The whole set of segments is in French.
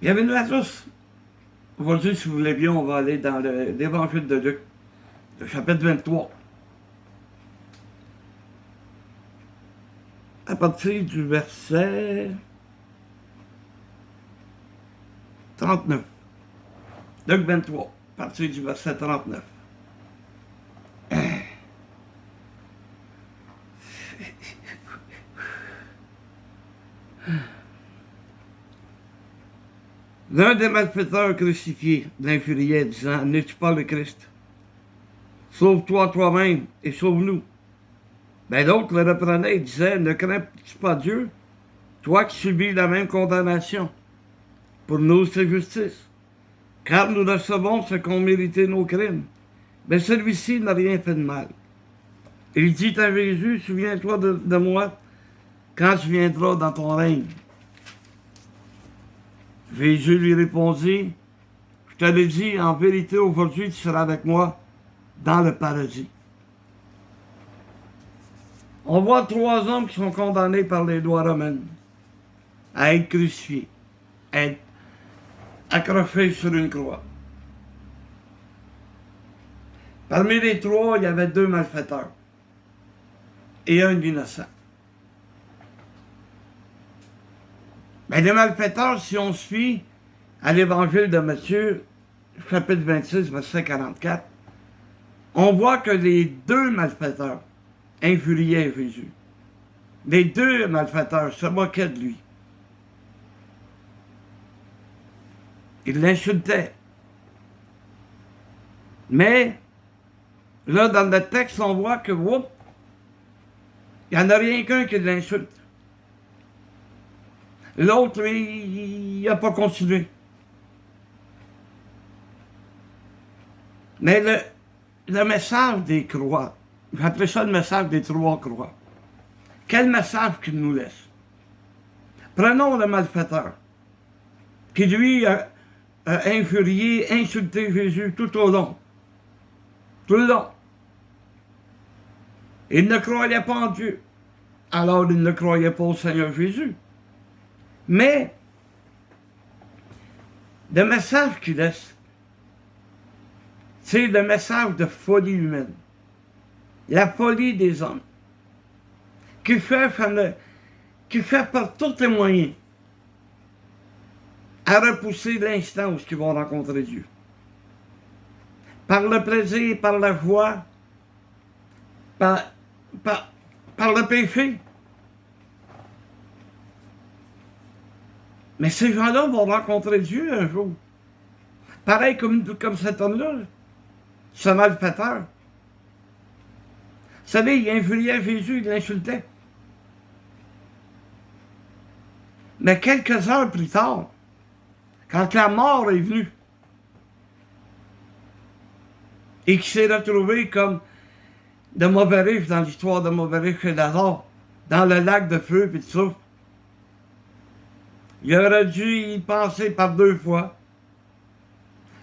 Bienvenue à tous. Aujourd'hui, si vous voulez bien, on va aller dans l'Évangile de Luc, le chapitre 23. À partir du verset 39. Luc 23, à partir du verset 39. L'un des malfaiteurs crucifiés l'infuriait, disant, n'es-tu pas le Christ? Sauve-toi toi-même et sauve-nous. Mais l'autre le reprenait et disait, ne crains-tu pas Dieu, toi qui subis la même condamnation? Pour nous, c'est justice, car nous recevons ce qu'ont mérité nos crimes. Mais celui-ci n'a rien fait de mal. Il dit à Jésus, souviens-toi de moi quand tu viendras dans ton règne. Jésus lui répondit, je te l'ai dit, en vérité, aujourd'hui, tu seras avec moi dans le paradis. On voit trois hommes qui sont condamnés par les lois romaines à être crucifiés, à être accrochés sur une croix. Parmi les trois, il y avait deux malfaiteurs et un innocent. Mais les malfaiteurs, si on suit à l'évangile de Matthieu, chapitre 26, verset 44, on voit que les deux malfaiteurs infuriaient Jésus. Les deux malfaiteurs se moquaient de lui. Ils l'insultaient. Mais, là, dans le texte, on voit que, whoop, il n'y en a rien qu'un qui l'insulte. L'autre, lui, il n'a pas continué. Mais le message des croix, j'appelle ça le message des trois croix. Quel message qu'il nous laisse? Prenons le malfaiteur, qui lui a infurié, insulté Jésus tout au long. Tout le long. Il ne croyait pas en Dieu. Alors il ne croyait pas au Seigneur Jésus. Mais, le message qu'il laisse, c'est le message de folie humaine. La folie des hommes. Qui fait par tous les moyens à repousser l'instant où ils vont rencontrer Dieu. Par le plaisir, par la joie, par le péché. Mais ces gens-là vont rencontrer Dieu un jour. Pareil comme cet homme-là, ce malfaiteur. Vous savez, il infuriait Jésus, il l'insultait. Mais quelques heures plus tard, quand la mort est venue, et qu'il s'est retrouvé comme de mauvais riches dans l'histoire de mauvais riches et Lazare, dans le lac de feu et tout ça, il aurait dû y penser par deux fois.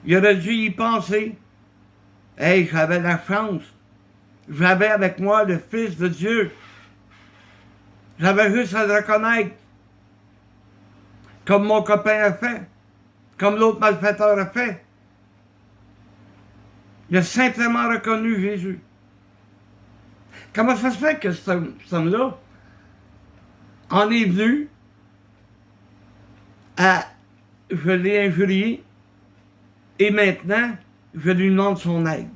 Il aurait dû y penser. Hey, j'avais la chance. J'avais avec moi le Fils de Dieu. J'avais juste à le reconnaître. Comme mon copain a fait. Comme l'autre malfaiteur a fait. Il a simplement reconnu Jésus. Comment ça se fait que cet homme-là en est venu à je l'ai injurié et maintenant je lui demande son aide?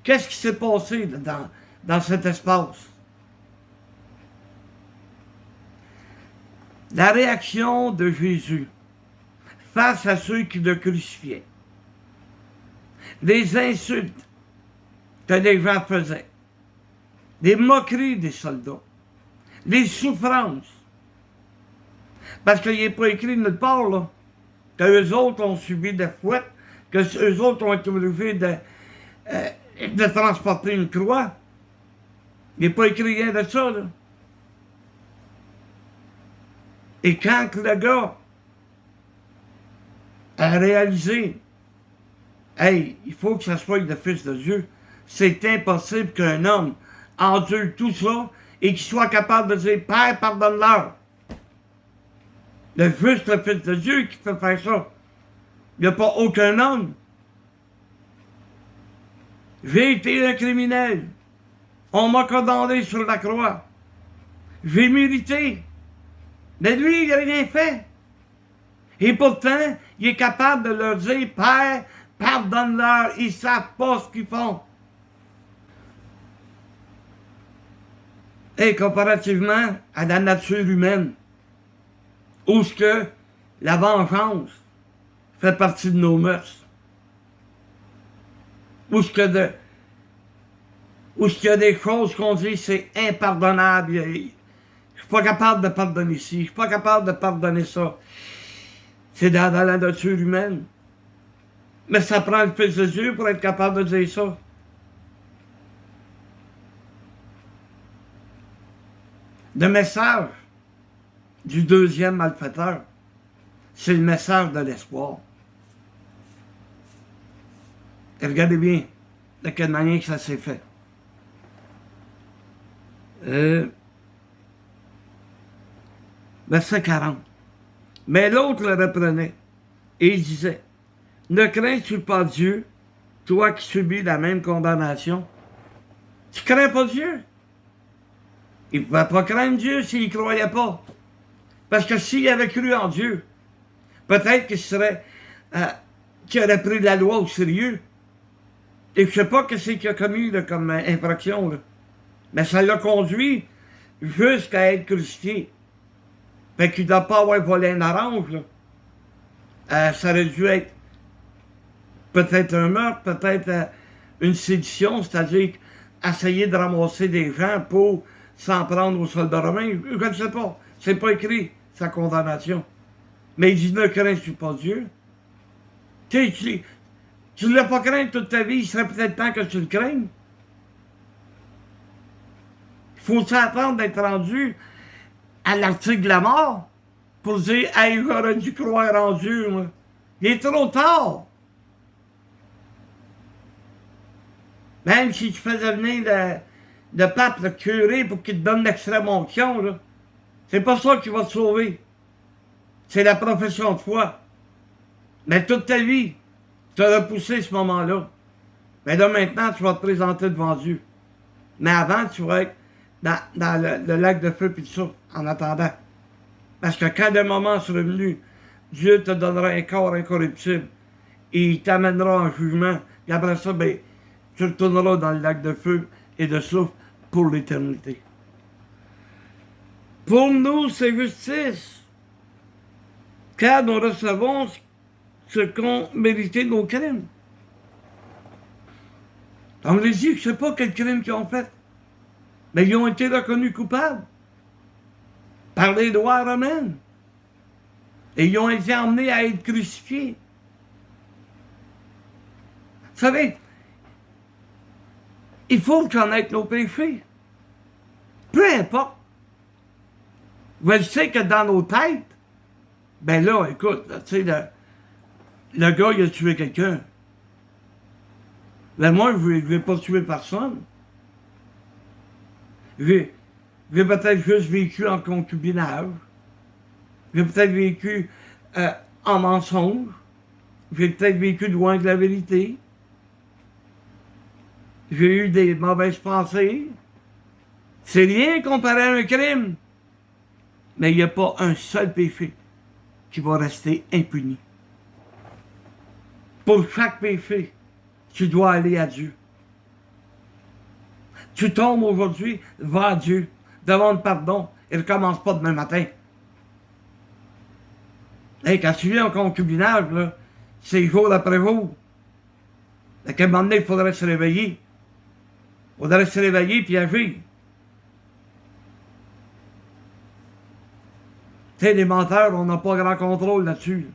Qu'est-ce qui s'est passé dans cet espace? La réaction de Jésus face à ceux qui le crucifiaient. Les insultes que les gens faisaient. Les moqueries des soldats. Les souffrances. Parce qu'il n'est pas écrit nulle part, là, qu'eux autres ont subi des fouettes, qu'eux autres ont été obligés de transporter une croix. Il n'est pas écrit rien de ça, là. Et quand le gars a réalisé, hey, il faut que ça soit le Fils de Dieu, c'est impossible qu'un homme endure tout ça et qu'il soit capable de dire, Père, pardonne-leur. Il y a juste le Fils de Dieu qui peut faire ça. Il n'y a pas aucun homme. J'ai été un criminel. On m'a condamné sur la croix. J'ai mérité. Mais lui, il n'a rien fait. Et pourtant, il est capable de leur dire, Père, pardonne-leur, ils ne savent pas ce qu'ils font. Et comparativement à la nature humaine, où ce que la vengeance fait partie de nos mœurs, où ce qu'il y a des choses qu'on dit c'est impardonnable, je suis pas capable de pardonner ci, je suis pas capable de pardonner ça. C'est dans la nature humaine. Mais ça prend le Fils de Dieu pour être capable de dire ça. Le message du deuxième malfaiteur, c'est le message de l'espoir. Et regardez bien de quelle manière que ça s'est fait. Verset 40. Mais l'autre le reprenait et il disait, ne crains-tu pas Dieu, toi qui subis la même condamnation? Tu crains pas Dieu? Il ne pouvait pas craindre Dieu s'il ne croyait pas. Parce que s'il avait cru en Dieu, peut-être qu'il aurait pris la loi au sérieux. Et je ne sais pas ce qu'il a commis là, comme infraction. Là. Mais ça l'a conduit jusqu'à être crucifié. Fait qu'il ne doit pas avoir volé un orange. Là. Ça aurait dû être peut-être un meurtre, peut-être une sédition, c'est-à-dire essayer de ramasser des gens pour s'en prendre aux soldats romains. Je ne sais pas. C'est pas écrit, sa condamnation. Mais il dit, ne crains-tu pas Dieu? Tu ne l'as pas craint toute ta vie, il serait peut-être temps que tu le craignes. Il faut s'attendre d'être rendu à l'article de la mort pour dire, hey, j'aurais dû croire en Dieu, moi. Il est trop tard. Même si tu faisais venir le pape, le curé, pour qu'il te donne l'extrême onction, là, c'est pas ça qui va te sauver. C'est la profession de foi. Mais toute ta vie, tu as repoussé ce moment-là. Mais là, maintenant, tu vas te présenter devant Dieu. Mais avant, tu vas être dans le lac de feu puis tout ça, en attendant. Parce que quand le moment sera venu, Dieu te donnera un corps incorruptible et il t'amènera en jugement. Et après ça, ben, tu retourneras dans le lac de feu et de souffle pour l'éternité. Pour nous, c'est justice. Car nous recevons ce qu'ont mérité nos crimes. On les dit, je ne sais pas quel crime qu'ils ont fait, mais ils ont été reconnus coupables par les lois romaines. Et ils ont été emmenés à être crucifiés. Vous savez, il faut connaître nos péchés. Peu importe. Je sais que dans nos têtes, ben là, écoute, tu sais, le gars, il a tué quelqu'un. Ben moi, je ne vais pas tuer personne. J'ai peut-être juste vécu en concubinage. J'ai peut-être vécu en mensonge. J'ai peut-être vécu loin de la vérité. J'ai eu des mauvaises pensées. C'est rien comparé à un crime. Mais il n'y a pas un seul péché qui va rester impuni. Pour chaque péché, tu dois aller à Dieu. Tu tombes aujourd'hui, va à Dieu, demande pardon et ne recommence pas demain matin. Hey, quand tu viens en concubinage, là, c'est jour après jour. À quel moment donné, il faudrait se réveiller. Il faudrait se réveiller et agir. Tu sais, les menteurs, on n'a pas grand contrôle là-dessus.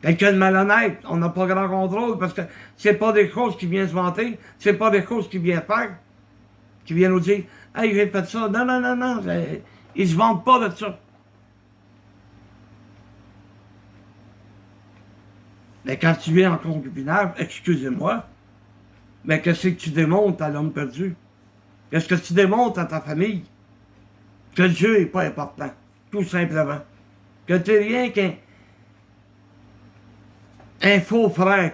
Quelqu'un de malhonnête, on n'a pas grand contrôle parce que c'est pas des choses qui viennent se vanter, c'est pas des choses qui viennent faire, qui viennent nous dire « Hey, j'ai fait ça. » Non, non, non, non, ils se vantent pas de ça. Mais quand tu viens en concubinage, excusez-moi, mais qu'est-ce que tu démontres à l'homme perdu? Qu'est-ce que tu démontres à ta famille? Que Dieu n'est pas important. tout simplement. Que tu n'es rien qu'un faux frère,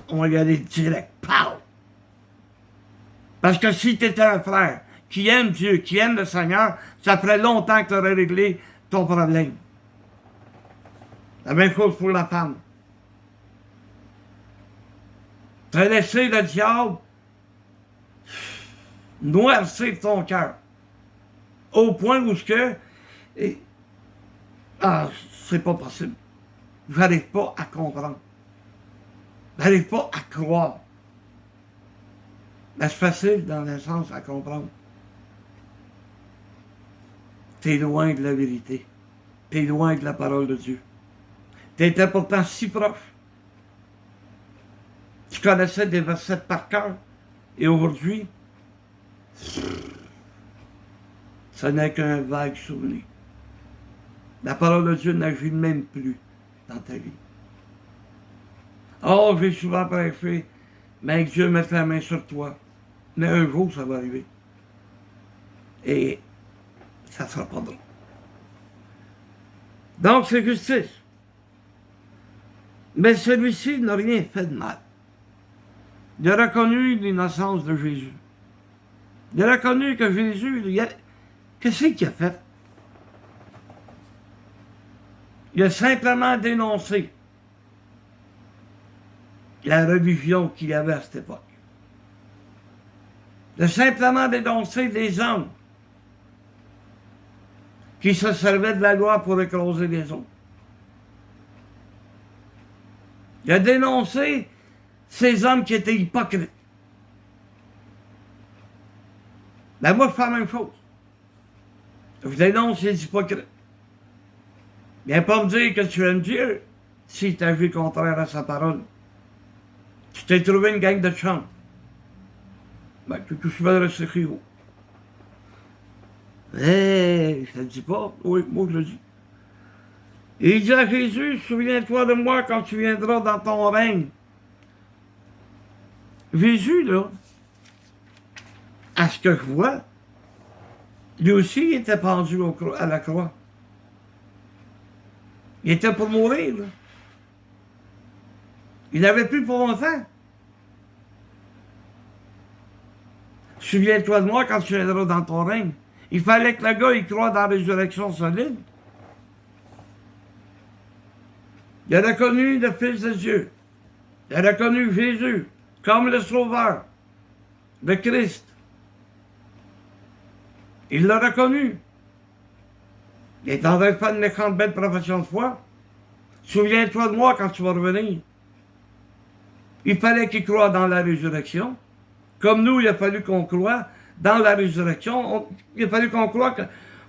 on va y aller direct. Pow! Parce que si tu étais un frère qui aime Dieu, qui aime le Seigneur, ça ferait longtemps que tu aurais réglé ton problème. La même chose pour la femme. Tu as laissé le diable noircir ton cœur. Au point où ce que... c'est pas possible. J'arrive pas à comprendre. J'arrive pas à croire. Mais c'est facile dans le sens à comprendre. T'es loin de la vérité. T'es loin de la parole de Dieu. T'étais pourtant si proche. Tu connaissais des versets par cœur. Et aujourd'hui, ce n'est qu'un vague souvenir. La parole de Dieu n'agit même plus dans ta vie. Oh, j'ai souvent prêché, mais Dieu met la main sur toi. Mais un jour, ça va arriver. Et ça ne sera pas drôle. Donc, c'est justice. Mais celui-ci n'a rien fait de mal. Il a reconnu l'innocence de Jésus. Il a reconnu que Jésus, qu'est-ce qu'il a fait? Il a simplement dénoncé la religion qu'il y avait à cette époque. Il a simplement dénoncé les hommes qui se servaient de la loi pour écraser les autres. Il a dénoncé ces hommes qui étaient hypocrites. Ben moi, je fais la même chose. Je dénonce les hypocrites. Viens pas me dire que tu aimes Dieu si tu as vu contraire à sa parole. Tu t'es trouvé une gang de chums. Ben, tu vas rester chez vous. Je te le dis pas. Oui, moi je le dis. Et il dit à Jésus, souviens-toi de moi quand tu viendras dans ton règne. Jésus, là, à ce que je vois, lui aussi, il était pendu à la croix. Il était pour mourir, là. Il n'avait plus pour longtemps. Souviens-toi de moi quand tu viendras dans ton règne. Il fallait que le gars, il croie dans la résurrection solide. Il a reconnu le Fils de Dieu. Il a reconnu Jésus comme le Sauveur, le Christ. Il l'a reconnu. Il est en train de faire une méchante belle profession de foi. Souviens-toi de moi quand tu vas revenir. Il fallait qu'il croie dans la résurrection. Comme nous, il a fallu qu'on croie dans la résurrection. Il a fallu qu'on croie que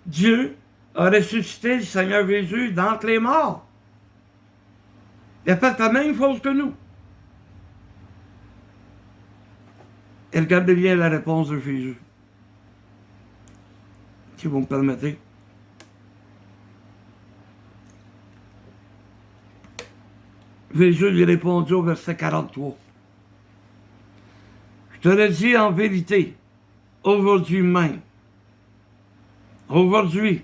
Dieu a ressuscité le Seigneur Jésus d'entre les morts. Il a fait la même chose que nous. Et regardez bien la réponse de Jésus. Si vous me permettez. Jésus lui répondit au verset 43. Je te le dis en vérité, aujourd'hui même, aujourd'hui,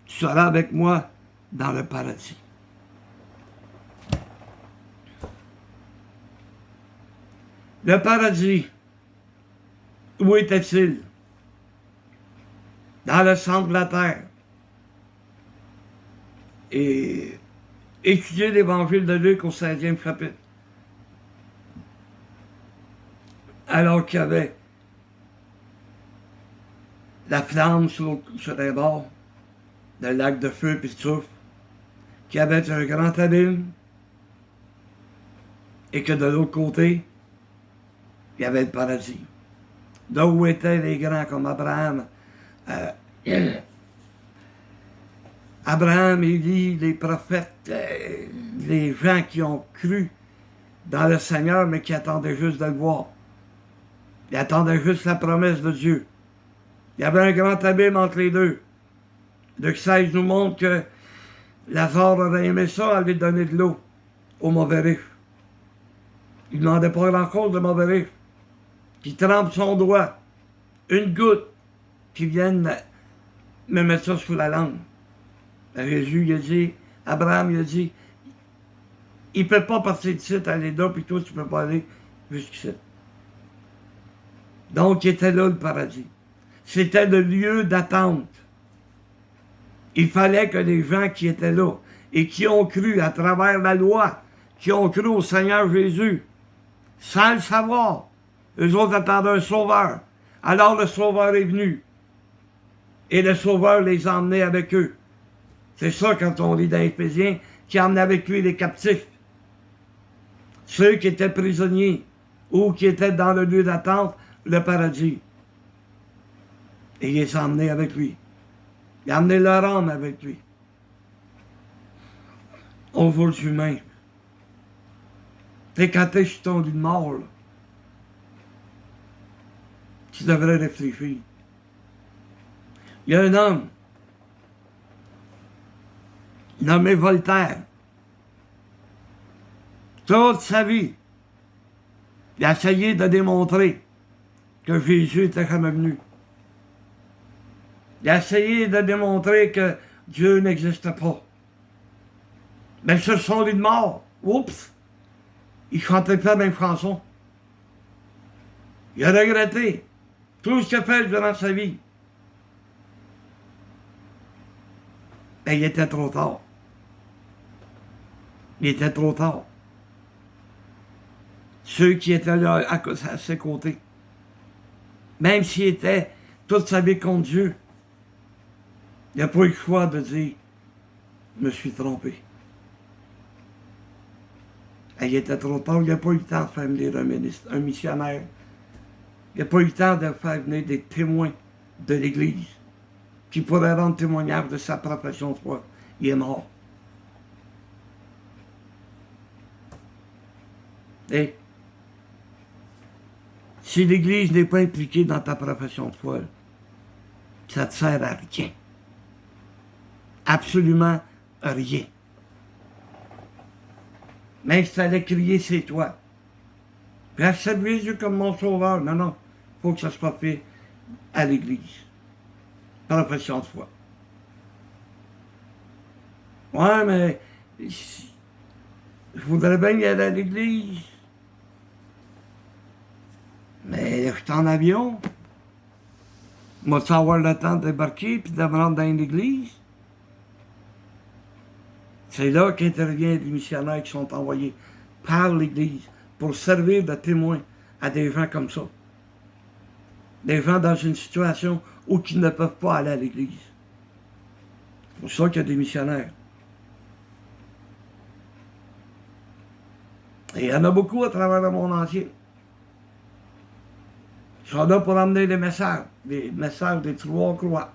tu seras avec moi dans le paradis. Le paradis, où était-il? Dans le centre de la terre. Et étudiez l'évangile de Luc au 16e chapitre. Alors qu'il y avait la flamme sur les bords, le lac de feu puis de soufre, qu'il y avait un grand abîme, et que de l'autre côté, il y avait le paradis. Là où étaient les grands comme Abraham, Abraham, Élie, les prophètes, les gens qui ont cru dans le Seigneur, mais qui attendaient juste de le voir. Ils attendaient juste la promesse de Dieu. Il y avait un grand abîme entre les deux. Luc 16 nous montre que Lazare aurait aimé ça, aller donner de l'eau aux mauvais riches. Il ne demandait pas grand-chose de mauvais riches. Qui trempe son doigt, une goutte, qui vienne me mettre ça sous la langue. Jésus, il a dit, Abraham, il a dit, il ne peut pas partir d'ici, aller là, puis toi, tu ne peux pas aller jusqu'ici. Donc, il était là, le paradis. C'était le lieu d'attente. Il fallait que les gens qui étaient là et qui ont cru à travers la loi, qui ont cru au Seigneur Jésus, sans le savoir, eux autres attendaient un sauveur. Alors le sauveur est venu. Et le sauveur les a emmenés avec eux. C'est ça quand on lit dans Éphésiens, qui a emmené avec lui les captifs. Ceux qui étaient prisonniers ou qui étaient dans le lieu d'attente, le paradis. Et il les a emmenés avec lui. Il a emmené leur âme avec lui. On voit humain. Tu sais, quand tu es sur ton lit de mort, là, tu devrais réfléchir. Il y a un homme nommé Voltaire. Toute sa vie, il a essayé de démontrer que Jésus était jamais venu. Il a essayé de démontrer que Dieu n'existe pas. Mais sur son lit de mort, oups, il chantait pas la même chanson. Il a regretté tout ce qu'il a fait durant sa vie. Mais il était trop tard. Il était trop tard. Ceux qui étaient là à ses côtés, même s'il était toute sa vie contre Dieu, il n'a pas eu le choix de dire « Je me suis trompé ». Il était trop tard, il n'a pas eu le temps de faire venir un missionnaire. Il n'a pas eu le temps de faire venir des témoins de l'Église qui pourraient rendre témoignage de sa profession de foi. Il est mort. Et si l'Église n'est pas impliquée dans ta profession de foi, ça ne te sert à rien. Absolument rien. Même si tu allais crier, c'est toi. Puis accepte Jésus comme mon sauveur. Non, non. Il faut que ça soit fait à l'Église. Profession de foi. Ouais, mais je voudrais bien y aller à l'Église. Mais je suis en avion. Moi, tu avoir le temps de débarquer puis de me rendre dans l'Église. C'est là qu'interviennent les missionnaires qui sont envoyés par l'Église pour servir de témoins à des gens comme ça. Des gens dans une situation où ils ne peuvent pas aller à l'Église. C'est pour ça qu'il y a des missionnaires. Et il y en a beaucoup à travers le monde entier. Ils sont là pour emmener les messages des trois croix.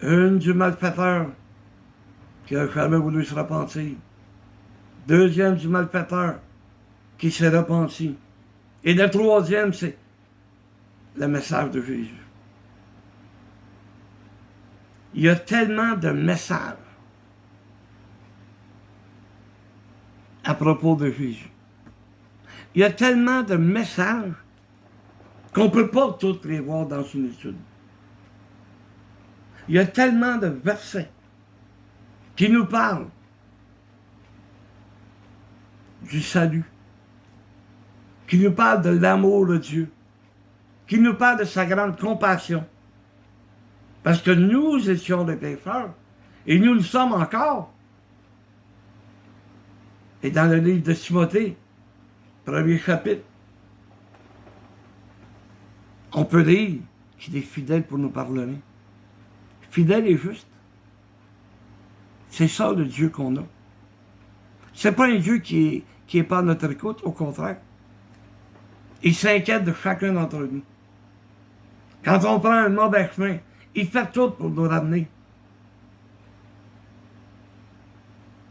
Une du malfaiteur qui n'a jamais voulu se repentir. Deuxième du malfaiteur qui s'est repenti. Et le troisième, c'est le message de Jésus. Il y a tellement de messages à propos de Jésus. Il y a tellement de messages qu'on ne peut pas tous les voir dans une étude. Il y a tellement de versets qui nous parlent du salut, qui nous parlent de l'amour de Dieu, qui nous parlent de sa grande compassion. Parce que nous étions des pécheurs, et nous le sommes encore. Et dans le livre de Timothée, premier chapitre, on peut lire qu'il est fidèle pour nous pardonner. Fidèle et juste. C'est ça le Dieu qu'on a. C'est pas un Dieu qui est pas à notre écoute, au contraire. Il s'inquiète de chacun d'entre nous. Quand on prend un mauvais chemin, il fait tout pour nous ramener.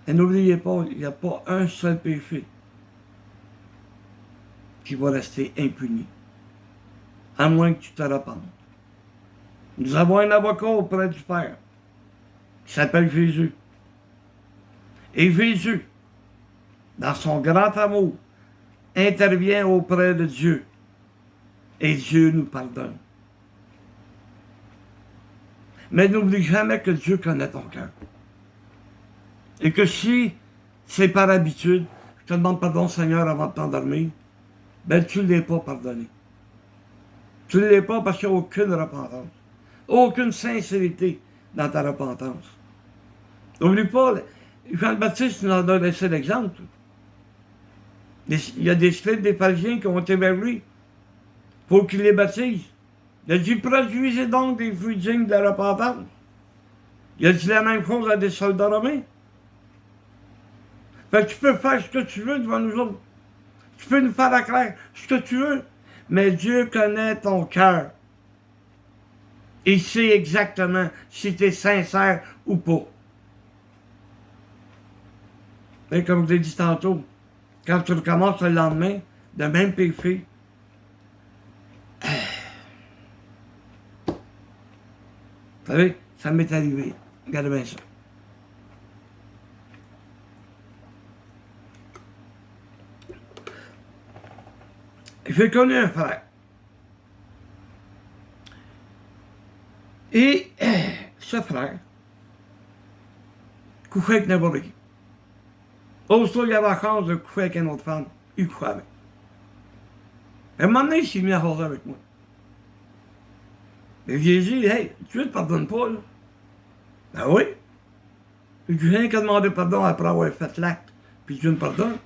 Et n'oubliez pas, il n'y a pas un seul péché qui va rester impuni, à moins que tu te repentes. Nous avons un avocat auprès du Père, qui s'appelle Jésus. Et Jésus, dans son grand amour, intervient auprès de Dieu. Et Dieu nous pardonne. Mais n'oublie jamais que Dieu connaît ton cœur. Et que si c'est par habitude, je te demande pardon, Seigneur, avant de t'endormir, ben tu ne l'es pas pardonné. Tu ne l'es pas parce qu'il n'y a aucune repentance. Aucune sincérité dans ta repentance. N'oublie pas, Jean le Baptiste nous en a laissé l'exemple. Il y a des scribes, des pharisiens qui ont été vers lui. Il faut qu'il les baptise. Il a dit, produisez donc des fruits dignes de la repentance. Il a dit la même chose à des soldats romains. Fait que tu peux faire ce que tu veux devant nous autres. Tu peux nous faire à clair ce que tu veux. Mais Dieu connaît ton cœur. Il sait exactement si tu es sincère ou pas. Et comme je l'ai dit tantôt, quand tu recommences le lendemain, de même péché, vous savez, ça m'est arrivé. Regardez bien ça. J'ai connu un frère. Et ce frère couchait avec n'importe qui. Aussitôt, il avait la chance de coucher avec une autre femme. Il couchait avec. À un moment donné, il s'est mis à jaser avec moi. Et j'ai dit, hey, tu ne te pardonnes pas, là? Ben oui. Je viens qu'à demander pardon après avoir fait l'acte, puis Dieu me pardonne.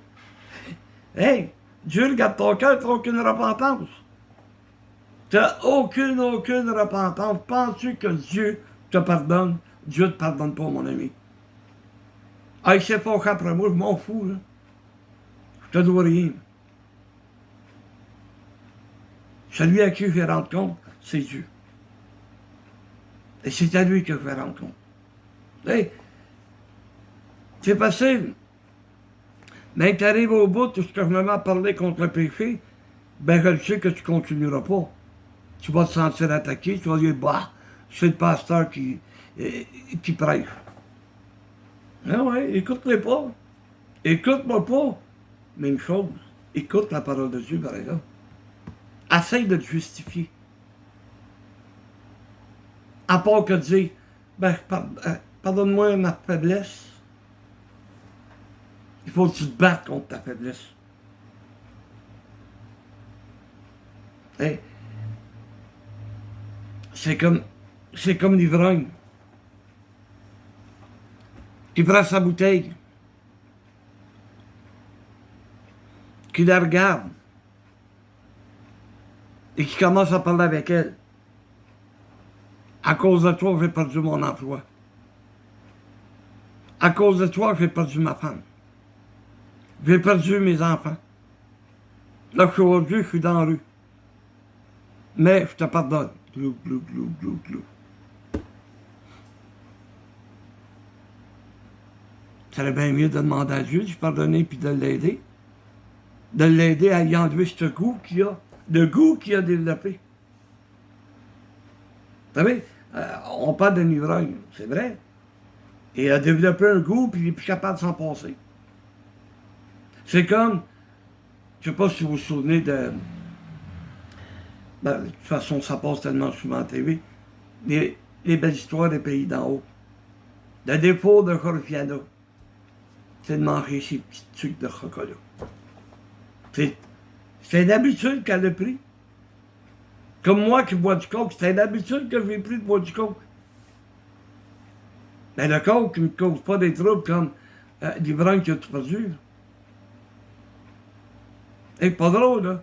Hey, Dieu regarde ton cœur, tu n'as aucune repentance. Tu n'as aucune repentance. Penses-tu que Dieu te pardonne? Dieu ne te pardonne pas, mon ami. Ah, il s'est fâché après moi, je m'en fous, là. Je te dois rien. Celui à qui je vais rendre compte, c'est Dieu. Et c'est à lui que je vais rendre compte. Hey, c'est facile. Mais tu arrives au bout, tout ce que je me mets à parler contre le péché, ben je le sais que tu ne continueras pas. Tu vas te sentir attaqué, tu vas dire, bah, c'est le pasteur qui prêche. Ah ouais, écoute-les pas. Écoute-moi pas. Même chose. Écoute la parole de Dieu, par exemple. Essaye de te justifier. À part que de dire, ben, pardonne-moi ma faiblesse. Il faut que tu te battes contre ta faiblesse. Hey, c'est comme l'ivrogne qui prend sa bouteille, qui la regarde et qui commence à parler avec elle. À cause de toi, j'ai perdu mon emploi. À cause de toi, j'ai perdu ma femme. J'ai perdu mes enfants. Là, je suis aujourd'hui, je suis dans la rue. Mais je te pardonne. Glou, glou, glou, glou, glou. Ça serait bien mieux de demander à Dieu de lui pardonner puis de l'aider. De l'aider à y enlever ce goût qu'il a. Le goût qu'il a développé. Vous savez, on parle d'un ivrogne, c'est vrai. Et il a développé un goût puis il n'est plus capable de s'en passer. C'est comme, je ne sais pas si vous vous souvenez de... Ben, de toute façon, ça passe tellement souvent à TV. Les belles histoires des pays d'en haut. Le défaut de Jorfiana, c'est de manger ces petits trucs de chocolat. C'est une habitude qu'elle a pris. Comme moi qui bois du coke, c'est une habitude que j'ai pris de boire du coke. Mais le coke ne me cause pas des troubles comme l'ivrogne qui a tout perdu. C'est pas drôle, là.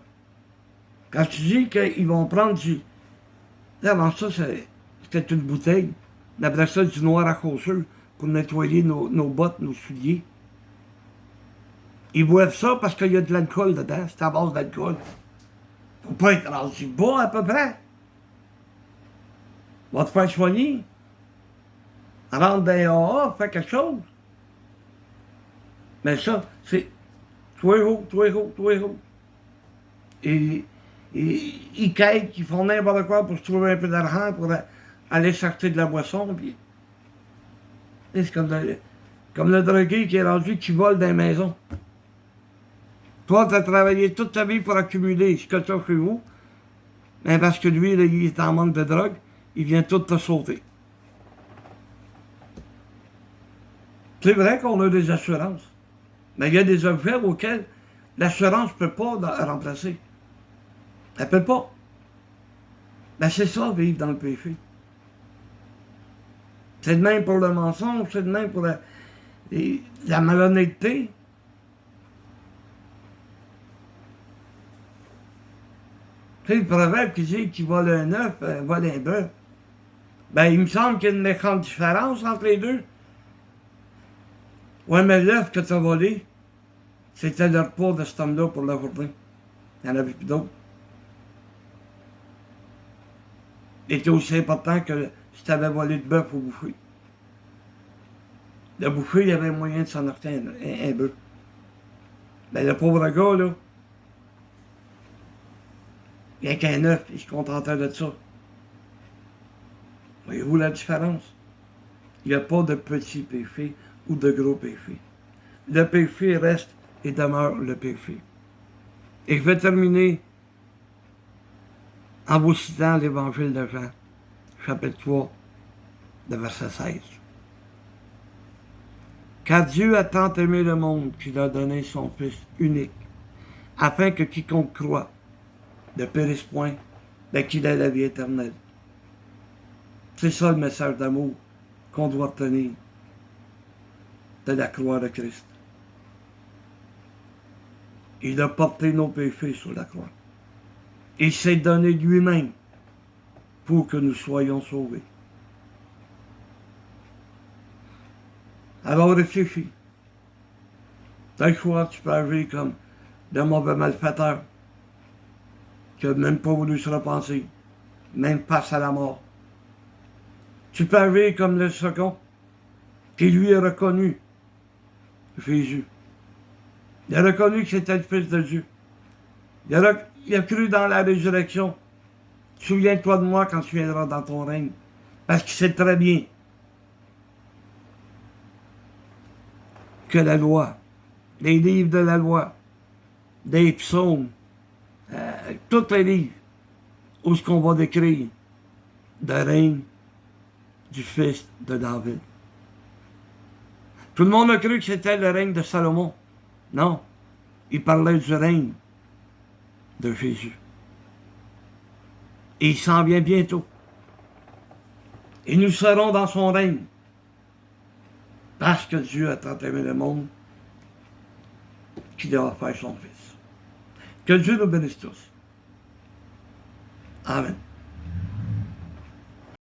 Quand tu dis qu'ils vont prendre du... Avant ça, c'était une bouteille. On appelait ça du noir à chaussures pour nettoyer nos bottes, nos souliers. Ils boivent ça parce qu'il y a de l'alcool dedans. C'est à base d'alcool. Faut pas être rendu bas à peu près. Va te faire soigner. Rentre dans les AA, fais quelque chose. Mais ça, c'est... Toi haut. Et ils quittent, ils font n'importe quoi pour se trouver un peu d'argent, pour aller chercher de la boisson. Puis... C'est comme le drogué qui est rendu, qui vole dans les maisons. Toi, tu as travaillé toute ta vie pour accumuler ce que tu as chez vous, mais parce que lui, là, il est en manque de drogue, il vient tout te sauter. C'est vrai qu'on a des assurances, mais il y a des objets auxquels l'assurance ne peut pas remplacer. Elle ne peut pas. Ben c'est ça, vivre dans le péché. C'est de même pour le mensonge, c'est de même pour la malhonnêteté. Tu sais, le proverbe qui dit qu'il vole un œuf, vole un bœuf. Ben, il me semble qu'il y a une méchante différence entre les deux. Ouais, mais l'œuf que tu as volé, c'était le repas de cet homme-là pour la journée. Il n'y en avait plus d'autres. Il était aussi important que si tu avais volé de bœuf au boucher. Le boucher, il avait moyen de s'en acheter un bœuf. Ben, le pauvre gars, là, il n'y a qu'un œuf, il se contentait de ça. Voyez-vous la différence? Il n'y a pas de petit péché ou de gros péché. Le péché reste et demeure le péché. Et je vais terminer en vous citant l'évangile de Jean, chapitre 3, de verset 16. Car Dieu a tant aimé le monde qu'il a donné son Fils unique, afin que quiconque croit ne périsse point, mais qu'il ait la vie éternelle. C'est ça le message d'amour qu'on doit retenir de la croix de Christ. Il a porté nos péchés sur la croix. Il s'est donné lui-même pour que nous soyons sauvés. Alors réfléchis. Des fois, tu peux agir comme de mauvais malfaiteurs qui n'a même pas voulu se repenser, même passe à la mort. Tu peux agir comme le second qui lui a reconnu Jésus. Il a reconnu que c'était le Fils de Dieu. Il a cru dans la résurrection. Souviens-toi de moi quand tu viendras dans ton règne. Parce qu'il sait très bien que la loi, les livres de la loi, des psaumes, tous les livres, où ce qu'on va décrire le règne du fils de David. Tout le monde a cru que c'était le règne de Salomon. Non, il parlait du règne de Jésus. Et il s'en vient bientôt. Et nous serons dans son règne. Parce que Dieu a tant aimé le monde qu'il a offert son Fils. Que Dieu nous bénisse tous. Amen.